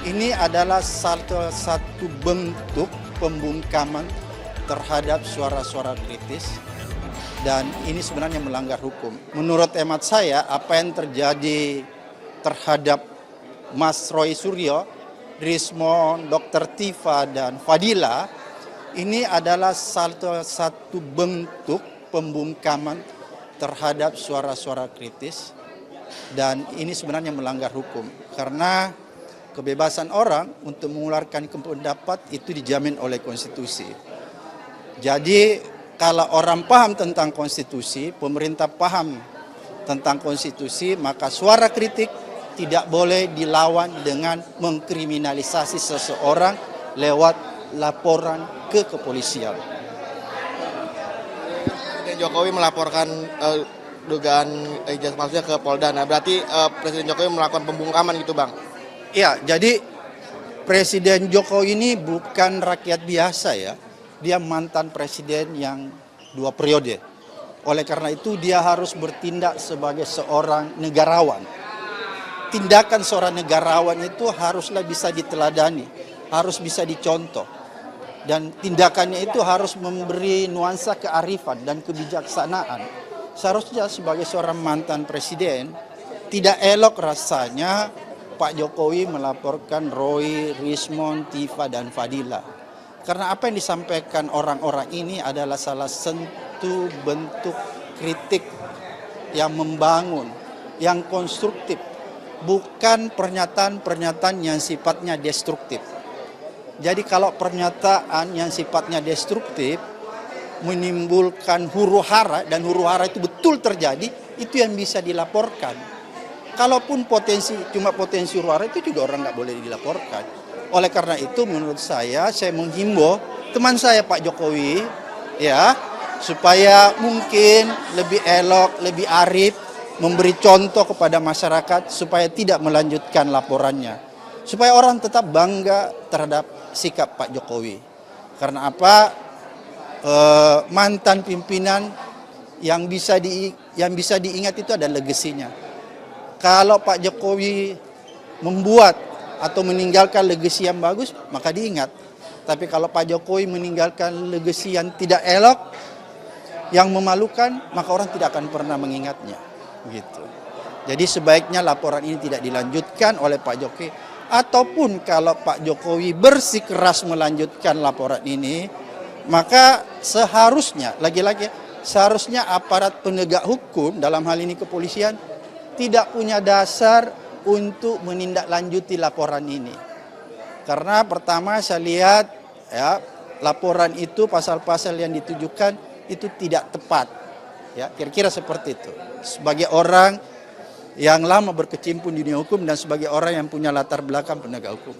Ini adalah salah satu bentuk pembungkaman terhadap suara-suara kritis dan ini sebenarnya melanggar hukum. Menurut hemat saya, apa yang terjadi terhadap Mas Roy Suryo, Rismon, Dr. Tifa, dan Fadila, ini adalah salah satu bentuk pembungkaman terhadap suara-suara kritis dan ini sebenarnya melanggar hukum karena kebebasan orang untuk mengeluarkan pendapat itu dijamin oleh konstitusi. Jadi kalau orang paham tentang konstitusi, pemerintah paham tentang konstitusi, maka suara kritik tidak boleh dilawan dengan mengkriminalisasi seseorang lewat laporan ke kepolisian. Presiden Jokowi melaporkan dugaan ijazah palsunya ke Polda. Nah, berarti Presiden Jokowi melakukan pembungkaman gitu, Bang? Ya, jadi Presiden Jokowi ini bukan rakyat biasa ya. Dia mantan presiden yang 2 periode. Oleh karena itu dia harus bertindak sebagai seorang negarawan. Tindakan seorang negarawan itu haruslah bisa diteladani, harus bisa dicontoh. Dan tindakannya itu harus memberi nuansa kearifan dan kebijaksanaan. Seharusnya sebagai seorang mantan presiden, tidak elok rasanya Pak Jokowi melaporkan Roy, Rismon, Tifa, dan Fadila. Karena apa yang disampaikan orang-orang ini adalah salah satu bentuk kritik yang membangun, yang konstruktif. Bukan pernyataan-pernyataan yang sifatnya destruktif. Jadi kalau pernyataan yang sifatnya destruktif, menimbulkan huru-hara, dan huru-hara itu betul terjadi, itu yang bisa dilaporkan. Kalaupun cuma potensi huru-hara itu juga orang nggak boleh dilaporkan. Oleh karena itu menurut saya menghimbau teman saya Pak Jokowi ya supaya mungkin lebih elok, lebih arif, memberi contoh kepada masyarakat supaya tidak melanjutkan laporannya. Supaya orang tetap bangga terhadap sikap Pak Jokowi. Karena apa? Mantan pimpinan yang bisa diingat itu ada legasinya. Kalau Pak Jokowi membuat atau meninggalkan legasi yang bagus, maka diingat. Tapi kalau Pak Jokowi meninggalkan legasi yang tidak elok, yang memalukan, maka orang tidak akan pernah mengingatnya. Gitu. Jadi sebaiknya laporan ini tidak dilanjutkan oleh Pak Jokowi. Ataupun kalau Pak Jokowi bersikeras melanjutkan laporan ini, maka seharusnya, seharusnya aparat penegak hukum, dalam hal ini kepolisian, tidak punya dasar untuk menindaklanjuti laporan ini. Karena pertama saya lihat ya laporan itu pasal-pasal yang ditujukan itu tidak tepat. Ya, kira-kira seperti itu. Sebagai orang yang lama berkecimpung di dunia hukum dan sebagai orang yang punya latar belakang penegak hukum.